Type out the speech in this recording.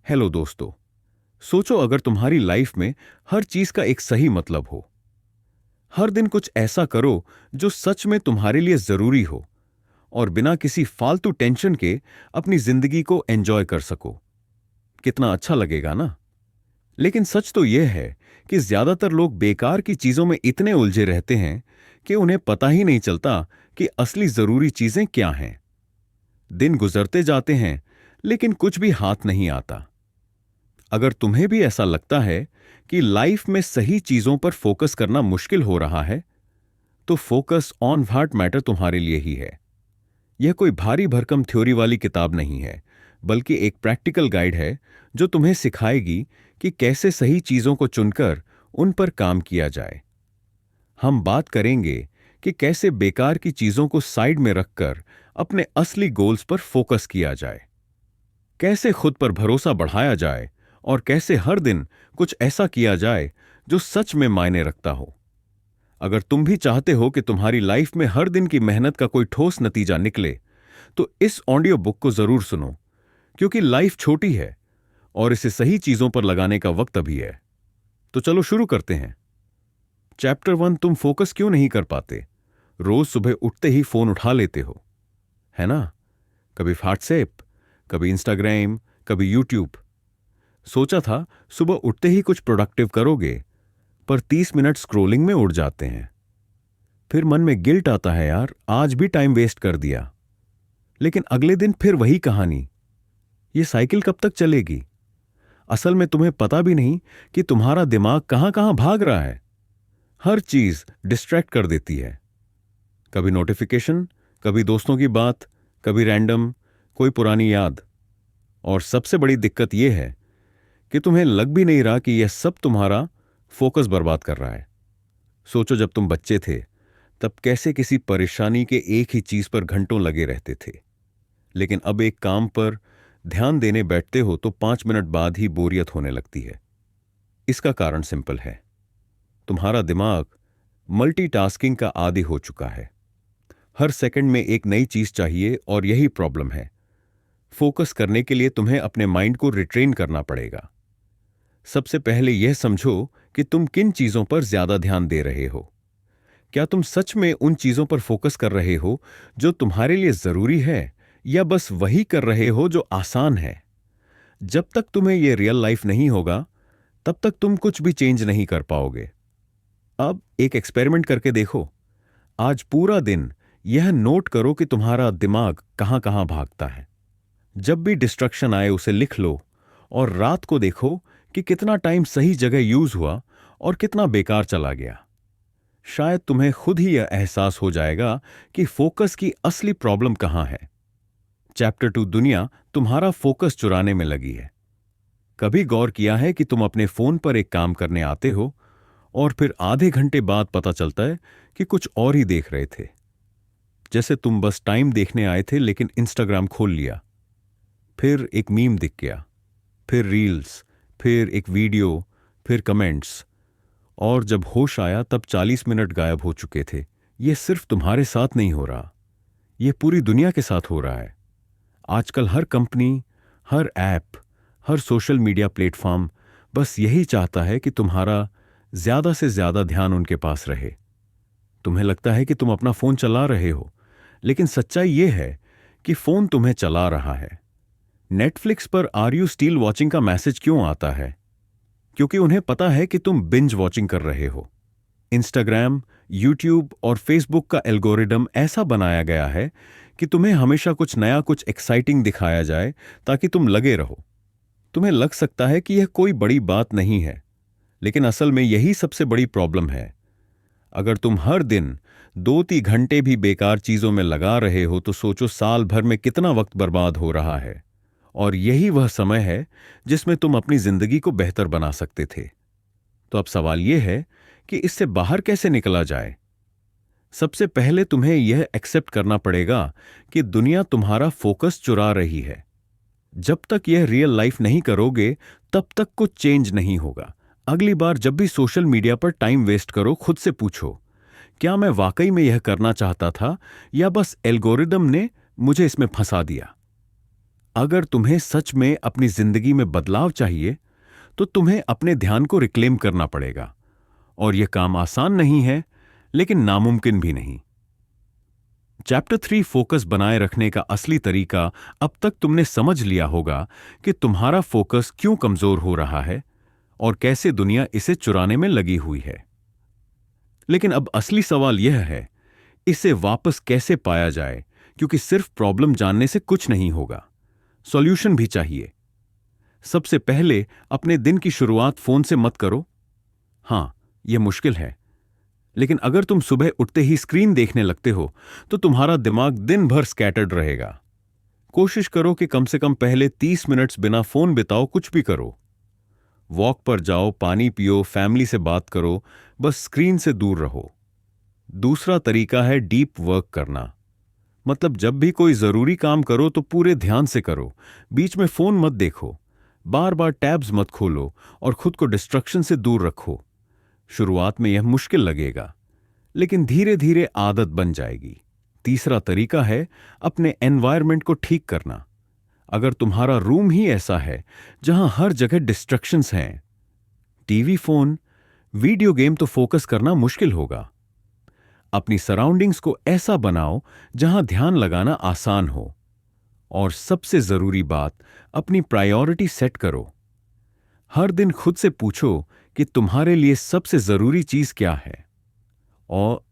Hello दोस्तों। सोचो अगर तुम्हारी लाइफ में हर चीज का एक सही मतलब हो। हर दिन कुछ ऐसा करो जो सच में तुम्हारे लिए जरूरी हो और बिना किसी फालतू टेंशन के अपनी जिंदगी को एंजॉय कर सको। कितना अच्छा लगेगा ना। लेकिन सच तो यह है कि ज्यादातर लोग बेकार की चीजों में इतने उलझे रहते हैं कि उन्हें पता ही नहीं चलता कि असली जरूरी चीजें क्या हैं। दिन गुजरते जाते हैं लेकिन कुछ भी हाथ नहीं आता। अगर तुम्हें भी ऐसा लगता है कि लाइफ में सही चीजों पर फोकस करना मुश्किल हो रहा है, तो फोकस ऑन व्हाट मैटर तुम्हारे लिए ही है। यह कोई भारी भरकम थ्योरी वाली किताब नहीं है, बल्कि एक प्रैक्टिकल गाइड है जो तुम्हें सिखाएगी कि कैसे सही चीजों को चुनकर उन पर काम किया जाए। हम बात करेंगे कि कैसे बेकार की चीजों को साइड में रखकर अपने असली गोल्स पर फोकस किया जाए, कैसे खुद पर भरोसा बढ़ाया जाए और कैसे हर दिन कुछ ऐसा किया जाए जो सच में मायने रखता हो। अगर तुम भी चाहते हो कि तुम्हारी लाइफ में हर दिन की मेहनत का कोई ठोस नतीजा निकले, तो इस ऑडियो बुक को जरूर सुनो, क्योंकि लाइफ छोटी है और इसे सही चीजों पर लगाने का वक्त अभी है। तो चलो शुरू करते हैं। चैप्टर 1, तुम फोकस क्यों नहीं कर पाते। रोज सुबह उठते ही फोन उठा लेते हो, है ना? कभी व्हाट्सएप, कभी इंस्टाग्राम, कभी यूट्यूब। सोचा था सुबह उठते ही कुछ प्रोडक्टिव करोगे, पर 30 मिनट स्क्रोलिंग में उड़ जाते हैं। फिर मन में गिल्ट आता है, यार आज भी टाइम वेस्ट कर दिया। लेकिन अगले दिन फिर वही कहानी। ये साइकिल कब तक चलेगी? असल में तुम्हें पता भी नहीं कि तुम्हारा दिमाग कहां कहां भाग रहा है। हर चीज डिस्ट्रैक्ट कर देती है। कभी नोटिफिकेशन, कभी दोस्तों की बात, कभी रैंडम कोई पुरानी याद। और सबसे बड़ी दिक्कत यह है कि तुम्हें लग भी नहीं रहा कि यह सब तुम्हारा फोकस बर्बाद कर रहा है। सोचो जब तुम बच्चे थे तब कैसे किसी परेशानी के एक ही चीज पर घंटों लगे रहते थे। लेकिन अब एक काम पर ध्यान देने बैठते हो तो 5 मिनट बाद ही बोरियत होने लगती है। इसका कारण सिंपल है, तुम्हारा दिमाग मल्टीटास्किंग का आदी हो चुका है। हर सेकंड में एक नई चीज चाहिए और यही प्रॉब्लम है। फोकस करने के लिए तुम्हें अपने माइंड को रिट्रेन करना पड़ेगा। सबसे पहले यह समझो कि तुम किन चीजों पर ज्यादा ध्यान दे रहे हो। क्या तुम सच में उन चीजों पर फोकस कर रहे हो जो तुम्हारे लिए जरूरी है, या बस वही कर रहे हो जो आसान है? जब तक तुम्हें यह रियल लाइफ नहीं होगा, तब तक तुम कुछ भी चेंज नहीं कर पाओगे। अब एक एक्सपेरिमेंट करके देखो। आज पूरा दिन यह नोट करो कि तुम्हारा दिमाग कहां कहां भागता है। जब भी डिस्ट्रक्शन आए उसे लिख लो और रात को देखो कि कितना टाइम सही जगह यूज हुआ और कितना बेकार चला गया। शायद तुम्हें खुद ही यह एहसास हो जाएगा कि फोकस की असली प्रॉब्लम कहां है। चैप्टर 2, दुनिया तुम्हारा फोकस चुराने में लगी है। कभी गौर किया है कि तुम अपने फोन पर एक काम करने आते हो और फिर आधे घंटे बाद पता चलता है कि कुछ और ही देख रहे थे। जैसे तुम बस टाइम देखने आए थे लेकिन इंस्टाग्राम खोल लिया, फिर एक मीम दिख गया, फिर रील्स, फिर एक वीडियो, फिर कमेंट्स, और जब होश आया तब 40 मिनट गायब हो चुके थे। यह सिर्फ तुम्हारे साथ नहीं हो रहा, यह पूरी दुनिया के साथ हो रहा है। आजकल हर कंपनी, हर ऐप, हर सोशल मीडिया प्लेटफॉर्म बस यही चाहता है कि तुम्हारा ज्यादा से ज्यादा ध्यान उनके पास रहे। तुम्हें लगता है कि तुम अपना फोन चला रहे हो, लेकिन सच्चाई यह है कि फोन तुम्हें चला रहा है। नेटफ्लिक्स पर आर यू स्टिल वॉचिंग का मैसेज क्यों आता है? क्योंकि उन्हें पता है कि तुम बिंज वॉचिंग कर रहे हो। इंस्टाग्राम, यूट्यूब और फेसबुक का एल्गोरिदम ऐसा बनाया गया है कि तुम्हें हमेशा कुछ नया, कुछ एक्साइटिंग दिखाया जाए ताकि तुम लगे रहो। तुम्हें लग सकता है कि यह कोई बड़ी बात नहीं है, लेकिन असल में यही सबसे बड़ी प्रॉब्लम है। अगर तुम हर दिन 2-3 घंटे भी बेकार चीजों में लगा रहे हो तो सोचो साल भर में कितना वक्त बर्बाद हो रहा है। और यही वह समय है जिसमें तुम अपनी जिंदगी को बेहतर बना सकते थे। तो अब सवाल यह है कि इससे बाहर कैसे निकला जाए। सबसे पहले तुम्हें यह एक्सेप्ट करना पड़ेगा कि दुनिया तुम्हारा फोकस चुरा रही है। जब तक यह रियल लाइफ नहीं करोगे, तब तक कुछ चेंज नहीं होगा। अगली बार जब भी सोशल मीडिया पर टाइम वेस्ट करो, खुद से पूछो, क्या मैं वाकई में यह करना चाहता था या बस एल्गोरिदम ने मुझे इसमें फंसा दिया? अगर तुम्हें सच में अपनी जिंदगी में बदलाव चाहिए, तो तुम्हें अपने ध्यान को रिक्लेम करना पड़ेगा। और यह काम आसान नहीं है, लेकिन नामुमकिन भी नहीं। चैप्टर 3 फोकस बनाए रखने का असली तरीका। अब तक तुमने समझ लिया होगा कि तुम्हारा फोकस क्यों कमजोर हो रहा है और कैसे दुनिया इसे चुराने में लगी हुई है। लेकिन अब असली सवाल यह है, इसे वापस कैसे पाया जाए, क्योंकि सिर्फ प्रॉब्लम जानने से कुछ नहीं होगा, सॉल्यूशन भी चाहिए। सबसे पहले अपने दिन की शुरुआत फोन से मत करो। हां, यह मुश्किल है, लेकिन अगर तुम सुबह उठते ही स्क्रीन देखने लगते हो, तो तुम्हारा दिमाग दिन भर स्कैटर्ड रहेगा। कोशिश करो कि कम से कम पहले 30 मिनट्स बिना फोन बिताओ, कुछ भी करो। वॉक पर जाओ, पानी पियो, फैमिली से बात करो, बस स्क्रीन से दूर रहो। दूसरा तरीका है डीप वर्क करना। मतलब जब भी कोई जरूरी काम करो तो पूरे ध्यान से करो, बीच में फोन मत देखो, बार बार टैब्स मत खोलो और खुद को डिस्ट्रक्शन से दूर रखो। शुरुआत में यह मुश्किल लगेगा, लेकिन धीरे धीरे आदत बन जाएगी। तीसरा तरीका है अपने एनवायरनमेंट को ठीक करना। अगर तुम्हारा रूम ही ऐसा है जहां हर जगह डिस्ट्रक्शंस हैं, टीवी, फोन, वीडियो गेम, तो फोकस करना मुश्किल होगा। अपनी सराउंडिंग्स को ऐसा बनाओ जहां ध्यान लगाना आसान हो। और सबसे जरूरी बात, अपनी प्रायोरिटी सेट करो। हर दिन खुद से पूछो कि तुम्हारे लिए सबसे जरूरी चीज क्या है, और